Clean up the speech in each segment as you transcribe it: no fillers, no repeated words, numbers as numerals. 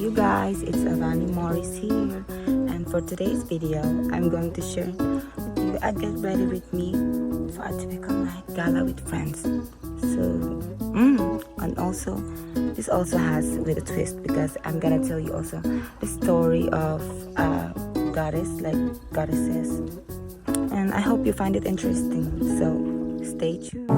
you guys, it's Avani Morris here, and for today's video, I'm going to share with you a get ready with me for a typical night gala with friends. So, and also, this also has with a twist because I'm gonna tell you also the story of a goddesses, and I hope you find it interesting. So, stay tuned.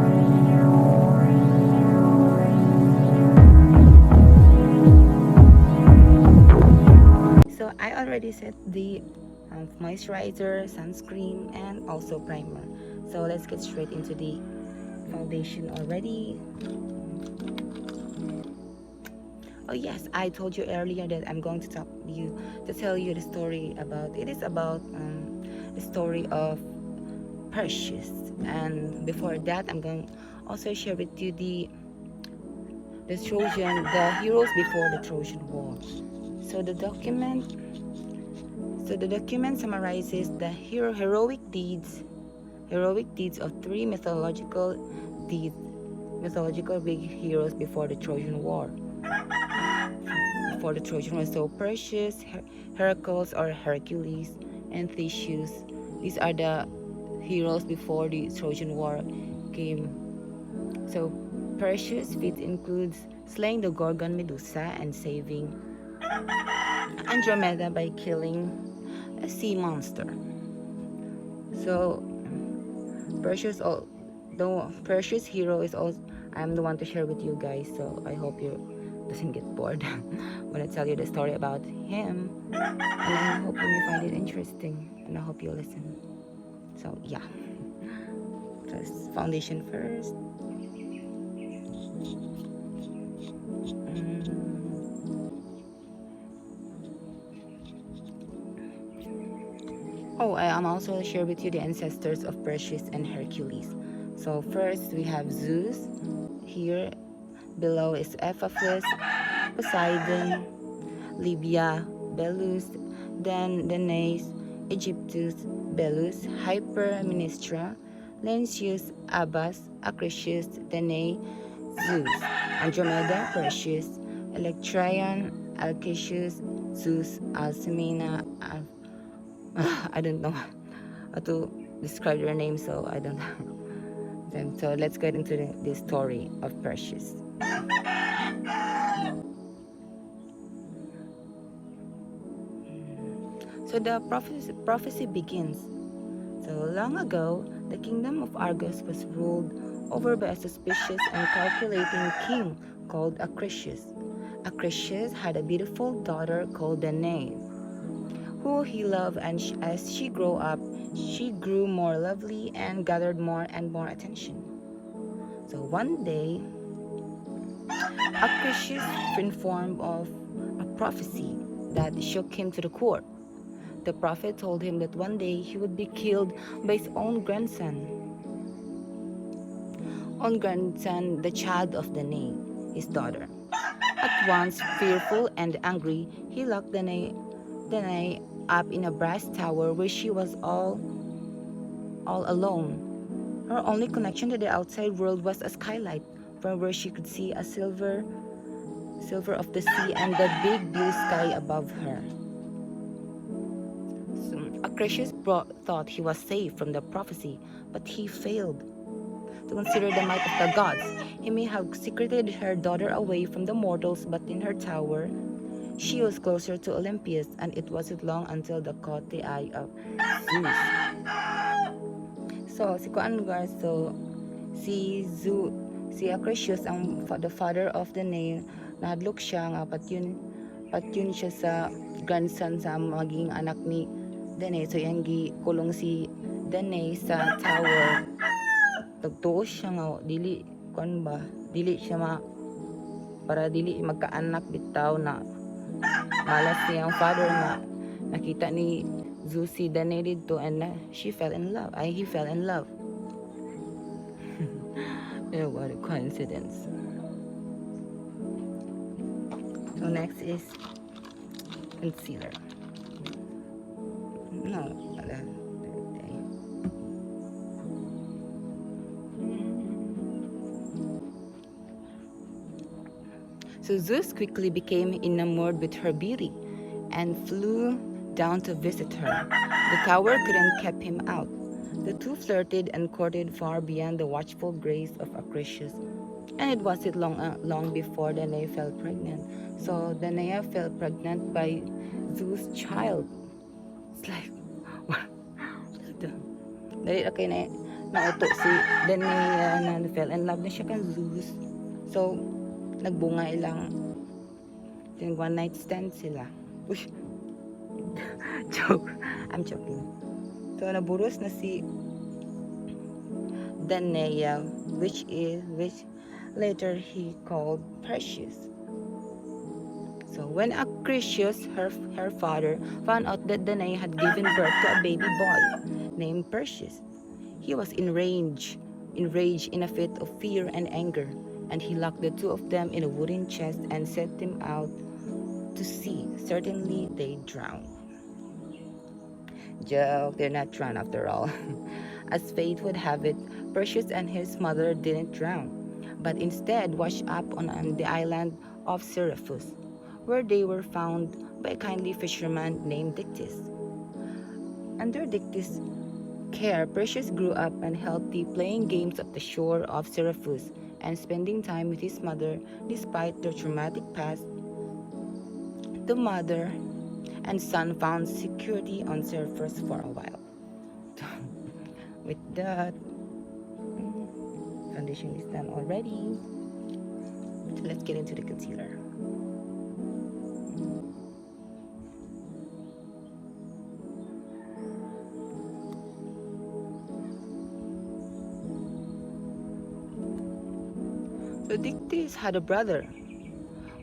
So I already set the moisturizer, sunscreen, and also primer. So let's get straight into the foundation already. Oh yes, I told you earlier that I'm going to tell you the story about. It is about the story of Perseus. And before that, I'm going also share with you the heroes before the Trojan War. So the document summarizes the heroic deeds of three mythological big heroes before the Trojan War. So Perseus, Heracles or Hercules, and Theseus. These are the heroes before the Trojan War came. So Perseus' feat includes slaying the Gorgon Medusa and saving Andromeda by killing a sea monster. So Perseus hero is also I'm the one to share with you guys, so I hope you doesn't get bored when I tell you the story about him, and I hope you may find it interesting, and I hope you listen. So yeah, just foundation first. Oh, I'm also share with you the ancestors of Perseus and Hercules. So first we have Zeus. Here below is Epaphras, Poseidon, Libya, Belus, then Danae, Egyptus, Belus, Hyperministra, Lentius, Abbas, Acrisius, Danae, Zeus, Andromeda, Perseus, Electryon, Alcesius, Zeus, Alcmena. I don't know how to describe their name, so I don't know them. So let's get into the story of Perseus. So the prophecy begins. So long ago, the kingdom of Argos was ruled over by a suspicious and calculating king called Acrisius. Acrisius had a beautiful daughter called Danae, who he loved, and as she grew up, she grew more lovely and gathered more and more attention. So one day, Acrisius informed of a prophecy that shook him to the core. The prophet told him that one day he would be killed by his own grandson, the child of Danae, his daughter. At once, fearful and angry, he locked Danae up in a brass tower where she was all alone. Her only connection to the outside world was a skylight from where she could see a silver of the sea and the big blue sky above her. Acrisius thought he was safe from the prophecy, but he failed to consider the might of the gods. He may have secreted her daughter away from the mortals, but in her tower, she was closer to Olympus, and it wasn't long until they caught the eye of Zeus. So, si Acrisius, the father of Danae, nahadlok siya nga patyon siya sa grandson sa maging anak ni Danae. So, yan kulong si Danae sa tower. Tagtuos siya nga dili para dili magkaanak bitaw na malas niya ang father nga nakita ni Zeus si Danae dito, and he fell in love. Yeah, what a coincidence. So next is concealer. So So Zeus quickly became enamored with her beauty and flew down to visit her. The tower couldn't keep him out. The two flirted and courted far beyond the watchful gaze of Acrisius. And it wasn't long before Danae fell pregnant. So Danae fell pregnant by Zeus' child. It's like, what? Dali okay na nauto si Danae na fell in love na siya kan Zeus. So, nagbunga ilang one night stand sila. Uy, joke. I'm joking. So, naburos na si Danae, which later he called Perseus. So when Acrisius, her father, found out that Danae had given birth to a baby boy named Perseus, he was enraged in a fit of fear and anger, and he locked the two of them in a wooden chest and set them out to sea. Certainly they drowned. Joke, they're not drowned after all. As fate would have it, Perseus and his mother didn't drown, but instead washed up on the island of Syracuse, where they were found by a kindly fisherman named Dictys. Under Dictys' care, Perseus grew up and healthy, playing games at the shore of Syracuse and spending time with his mother despite their traumatic past. The mother and son found security on Syracuse for a while. With that, foundation is done already. So let's get into the concealer. So Dictys had a brother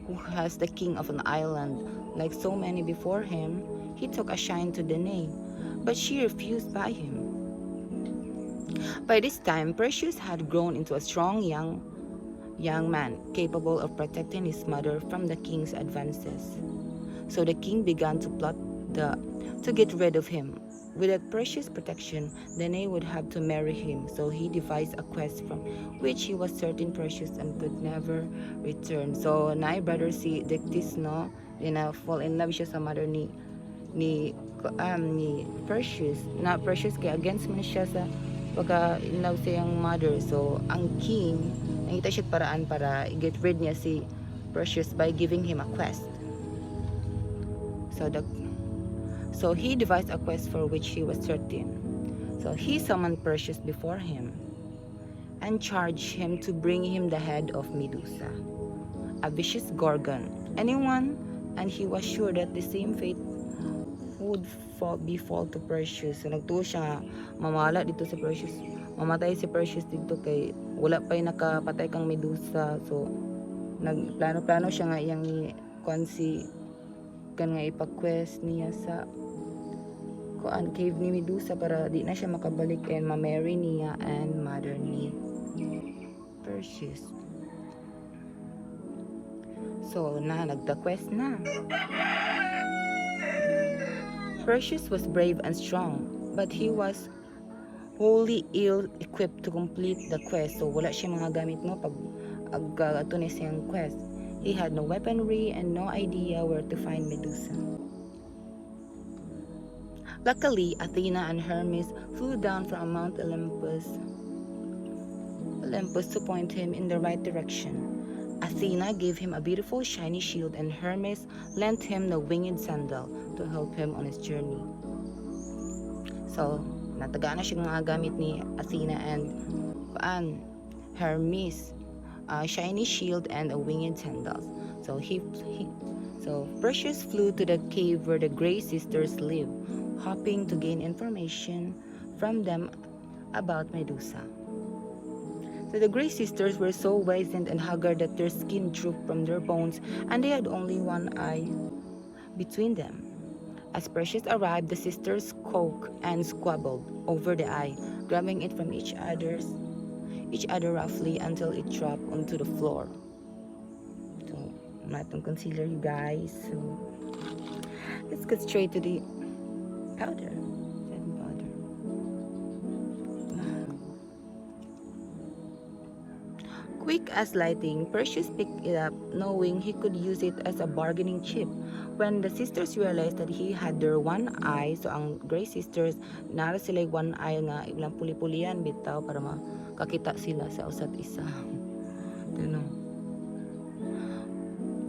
who was the king of an island. Like so many before him, he took a shine to Danae, but she refused by him. By this time, Perseus had grown into a strong young man, capable of protecting his mother from the king's advances. So the king began to plot to get rid of him. Without Perseus' protection, Danae would have to marry him. So he devised a quest from which he was certain Perseus and could never return. So naay brother si Dictys, no, fall in love siya sa mother ni Perseus. Na Perseus kaya against man siya sa pagka in love sa yung mother. So ang king nangita siya paraan para get rid niya si Perseus by giving him a quest. So he devised a quest for which he was certain. So he summoned Perseus before him and charged him to bring him the head of Medusa, a vicious gorgon. And he was sure that the same fate would befall to Perseus. So nagtuo siya mamala dito si Perseus. Mamatay si Perseus dito kay wala pa yung nakapatay kang Medusa. So nagplano-plano siya nga iyang kan nga ipa-quest niya sa cave ni Medusa para di na siya makabalik and ma-marry niya and mother ni Perseus. So nagda-quest na. Perseus was brave and strong, but he was wholly ill-equipped to complete the quest. So wala siya mga gamit mo pag agatunis siyang quest. He had no weaponry and no idea where to find Medusa. Luckily, Athena and Hermes flew down from Mount Olympus to point him in the right direction. Athena gave him a beautiful shiny shield and Hermes lent him the winged sandal to help him on his journey. So, natagaan na siya mga gamit ni Athena and Hermes, a shiny shield and a winged sandals. So Perseus flew to the cave where the Grey Sisters lived, hoping to gain information from them about Medusa. So the Grey Sisters were so wizened and haggard that their skin drooped from their bones and they had only one eye between them. As Perseus arrived, the sisters spoke and squabbled over the eye, grabbing it from each other roughly until it dropped onto the floor. So, matong concealer, you guys. So, let's get straight to the powder. Quick as lightning, Perseus picked it up, knowing he could use it as a bargaining chip. When the sisters realized that he had their one eye, so ang Grey Sisters, nara sila one eye nga, ilang puli-pulian bitaw para makakita sila sa usat isa. You know,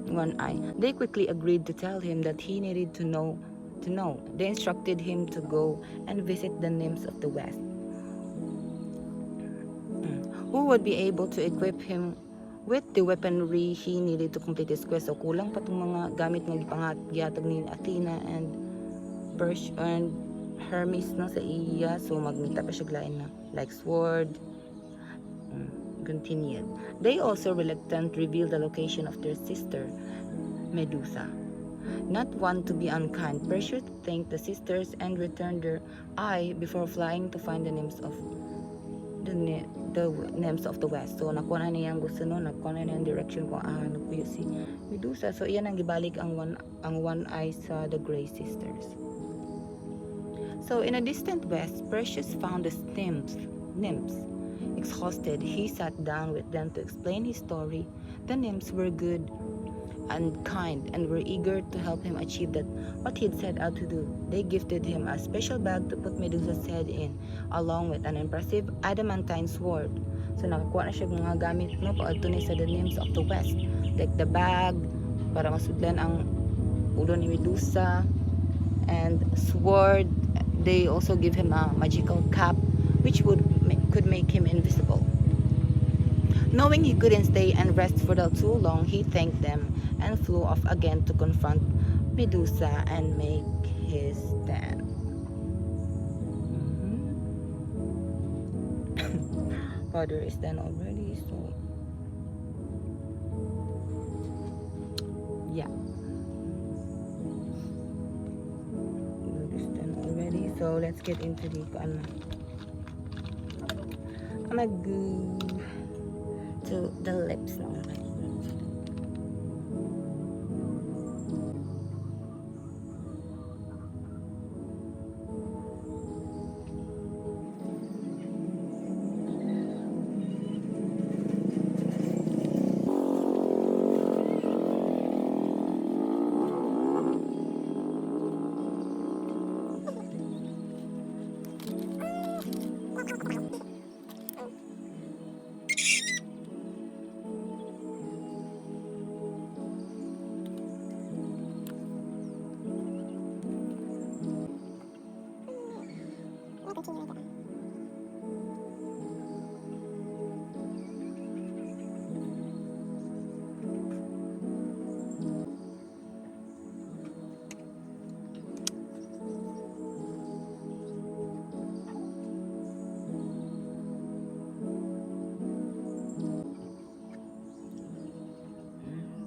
one eye. They quickly agreed to tell him that he needed to know. They instructed him to go and visit the nymphs of the west, who would be able to equip him with the weaponry he needed to complete his quest. So kulang pa itong mga gamit nga gihatag ni Athena and Hermes no sa iya. So magnita pa siya glain na like sword. Continued. They also reluctant revealed the location of their sister Medusa. Not one to be unkind, Perseus thanked the sisters and returned their eye before flying to find the nymphs of the west. So nakuha na niyang gusto no, nakuha na niyang direction kung ano po si Medusa. So iyan ang gibalik ang one eye sa the Grey Sisters. So in a distant west, Perseus found the nymphs. Exhausted, he sat down with them to explain his story. The nymphs were good and kind and were eager to help him achieve what he'd set out to do. They gifted him a special bag to put Medusa's head in, along with an impressive adamantine sword. So nakakuha na siya mga gamit no paadto ni sa the nymphs of the west, like the bag para masudlan ang ulo ni Medusa, and sword. They also give him a magical cap which could make him invisible. Knowing he couldn't stay and rest for too long, he thanked them and flew off again to confront Medusa and make his stand. Powder is done already, so yeah. It's done already, so let's get into the I'm gonna go to the lips now.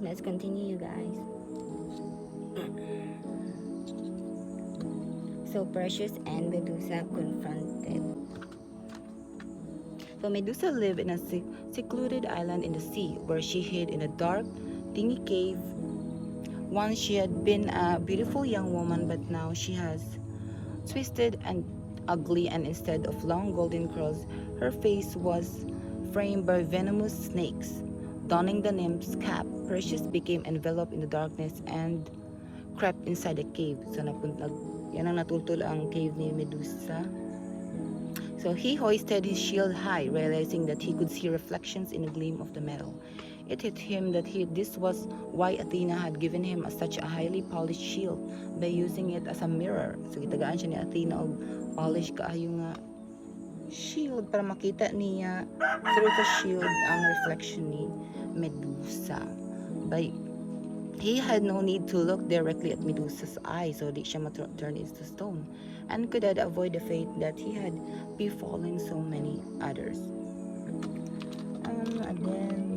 Let's continue, you guys. So Perseus and Medusa confronted. So Medusa lived in a secluded island in the sea, where she hid in a dark, dingy cave. Once she had been a beautiful young woman, but now she has twisted and ugly, and instead of long golden curls, her face was framed by venomous snakes. Donning the nymph's cap, Perseus became enveloped in the darkness and crept inside the cave. So yan ang natultol ang cave ni Medusa. So he hoisted his shield high, realizing that he could see reflections in the gleam of the metal. It hit him that this was why Athena had given him such a highly polished shield by using it as a mirror. So gitagaan siya ni Athena og polished kaayo nga shield para makita niya through the shield ang reflection ni Medusa. He had no need to look directly at Medusa's eyes, so di siya turn into stone, and could avoid the fate that he had befallen so many others. And then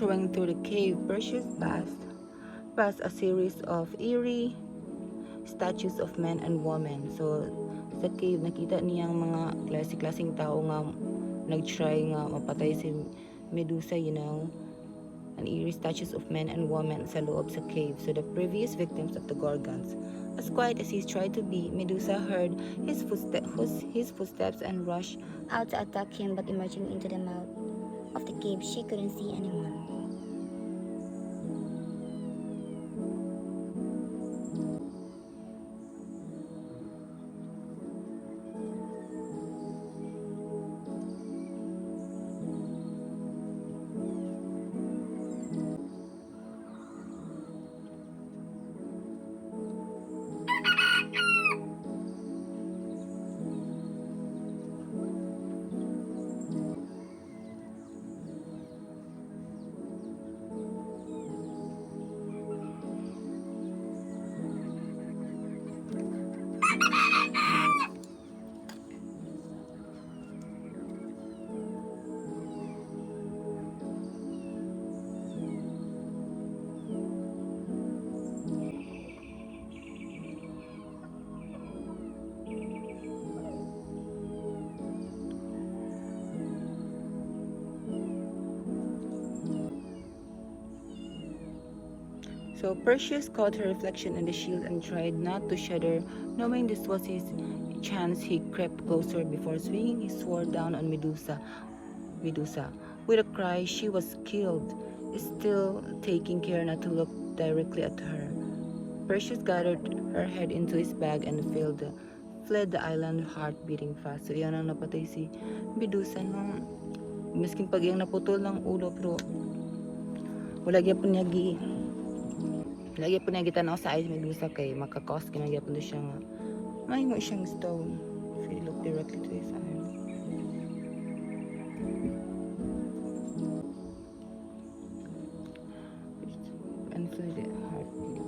entering through the cave, Perseus passed a series of eerie statues of men and women. So, sa cave, nakita niyang mga klase-klaseng tao nga nag-try nga mapatay si Medusa, an eerie statues of men and women sa loob sa cave. So, the previous victims of the Gorgons. As quiet as he tried to be, Medusa heard his footsteps and rushed out to attack him, but emerging into the mouth of the cave, she couldn't see anyone. So Perseus caught her reflection in the shield and tried not to shudder, knowing this was his chance. He crept closer before swinging his sword down on Medusa. With a cry, she was killed, still taking care not to look directly at her. Perseus gathered her head into his bag and fled the island, heart beating fast. So yan ang napatay si Medusa nung miskin pag iyang naputol ng ulo, pero wala gyapon niya lagi po na gitanaw sa eyes Medusa kay makakos kinagya po siya nga may mo siyang stone if you look directly to his eye. And feel the heartbeat.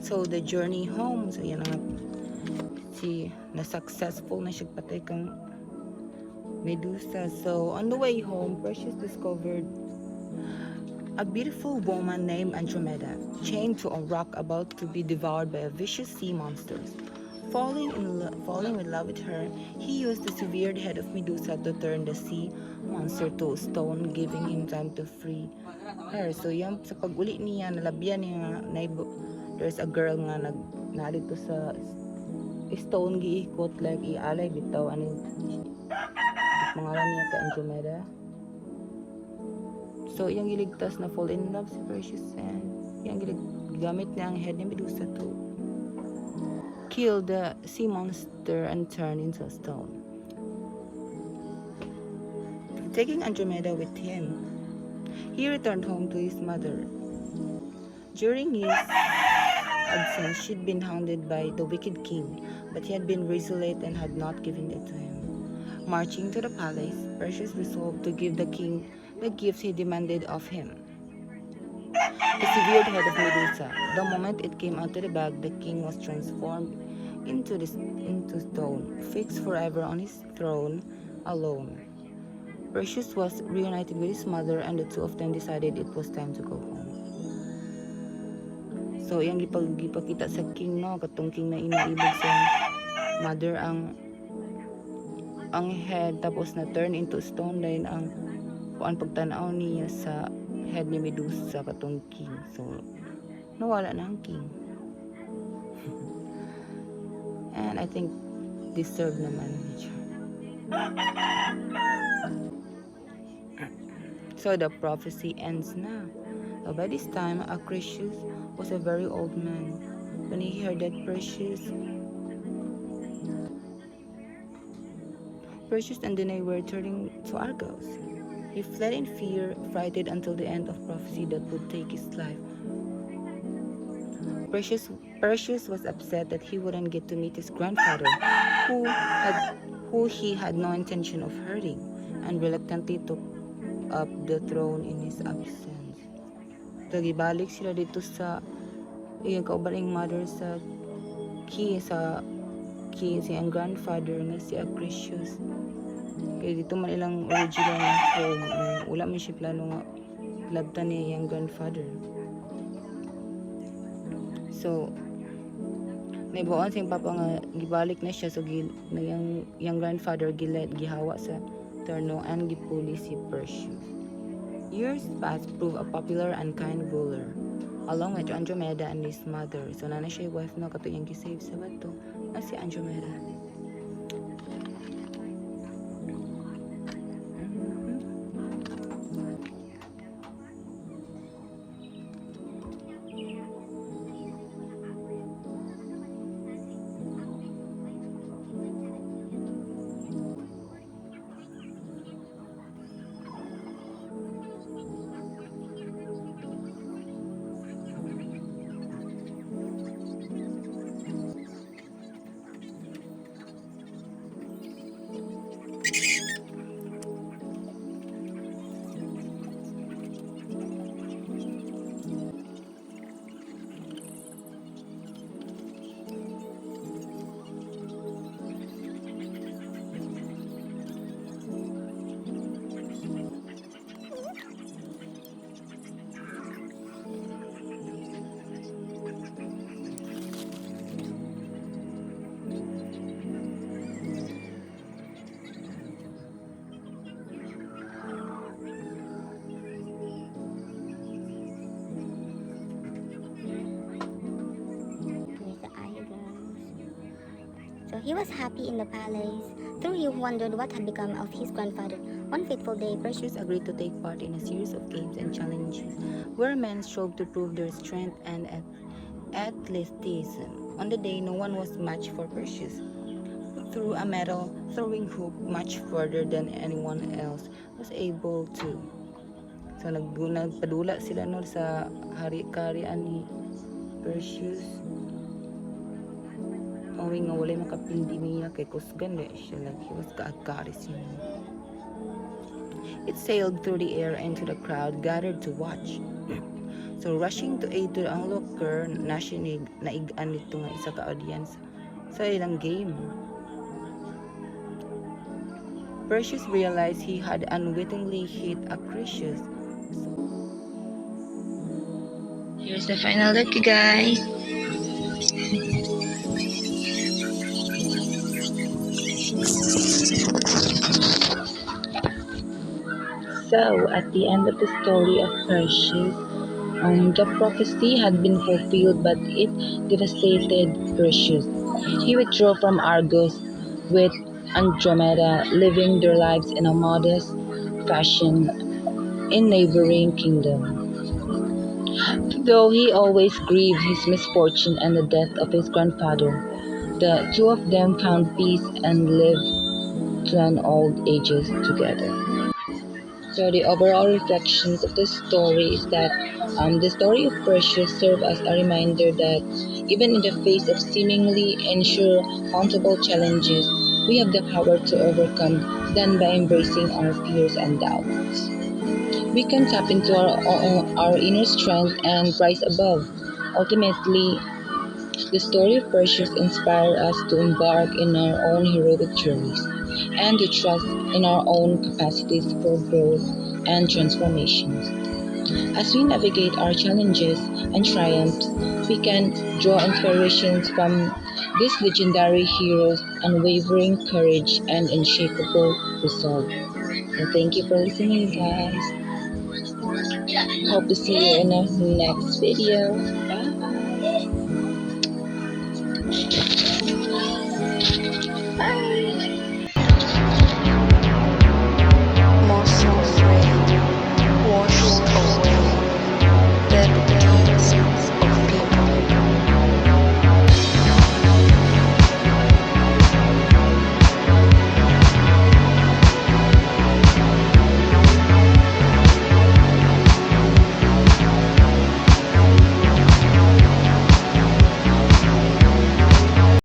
So the journey home, so yan ang na successful na siya patay kang Medusa. So on the way home, Perseus discovered a beautiful woman named Andromeda, chained to a rock about to be devoured by a vicious sea monster. Falling in love with her, he used the severed head of Medusa to turn the sea monster to stone, giving him time to free her. So yan, sa pag-uli niya, nalabyan niya, there's a girl nga nalito sa stone, giikot, like ialay, bitaw, pangalan niya ka Andromeda. So, iyang giligtas na fall in love si Perseus and iyang gamit niya ang head ni Medusa to kill the sea monster and turn into a stone. Taking Andromeda with him, he returned home to his mother. During his absence, she'd been hounded by the wicked king, but he had been resolute and had not given it to him. Marching to the palace, Perseus resolved to give the king the gifts he demanded of him. The severed head of Medusa. The moment it came out of the bag, the king was transformed into stone, fixed forever on his throne alone. Perseus was reunited with his mother, and the two of them decided it was time to go home. So, yung gipakita sa king, no, katong king na inaibig sa mother ang head, tapos na turn into stone dahil ang pagtanaw niya sa head ni Medusa katong king. So, nawala na ang king. And I think deserve naman niya. So, the prophecy ends na. So, by this time, Acrisius was a very old man. When he heard that Perseus and Danae were turning to Argos, he fled in fear, frightened until the end of prophecy that would take his life. Perseus was upset that he wouldn't get to meet his grandfather, who he had no intention of hurting, and reluctantly took up the throne in his absence. So, gibalik sila dito sa iyang kaubaling mother sa king, si ang grandfather na si Acrisius. Kaya dito man ilang original na home. Wala man siya plano nga labtan ni iyang grandfather. So, naibawan siyang papa nga gibalik na siya so na yung grandfather gihawa sa terno and gipuli si Perseus. Years past prove a popular and kind ruler along with Andromeda and his mother. So nana siya wife na kato yung gisave sa bato na si Andromeda. So he was happy in the palace, though he wondered what had become of his grandfather. One fateful day, Perseus Agreed to take part in a series of games and challenges where men strove to prove their strength and athleticism. On the day, no one was matched for Perseus. Through a metal throwing hoop much further than anyone else was able to. So nagpadula sila no sa hari-karian ni Perseus. Mawing nga walay makapindi niya kay kusgan na siya like he was kaagkaris niya. It sailed through the air into the crowd gathered to watch. So rushing to aid to the onlooker, nasinig naigan nito nga isa ka audience sa ilang game. Perseus realized he had unwittingly hit a Acrisius. Here's the final look, you guys. So, at the end of the story of Perseus, the prophecy had been fulfilled, but it devastated Perseus. He withdrew from Argos with Andromeda, living their lives in a modest fashion in neighboring kingdom. Though he always grieved his misfortune and the death of his grandfather, the two of them found peace and lived to an old ages together. So the overall reflections of the story is that the story of Perseus serves as a reminder that even in the face of seemingly insurmountable challenges, we have the power to overcome them by embracing our fears and doubts. We can tap into our inner strength and rise above. Ultimately, the story of Perseus inspires us to embark in our own heroic journeys and to trust in our own capacities for growth and transformations. As we navigate our challenges and triumphs, we can draw inspirations from these legendary heroes' unwavering courage and unshakable resolve. So thank you for listening, guys. Hope to see you in the next video.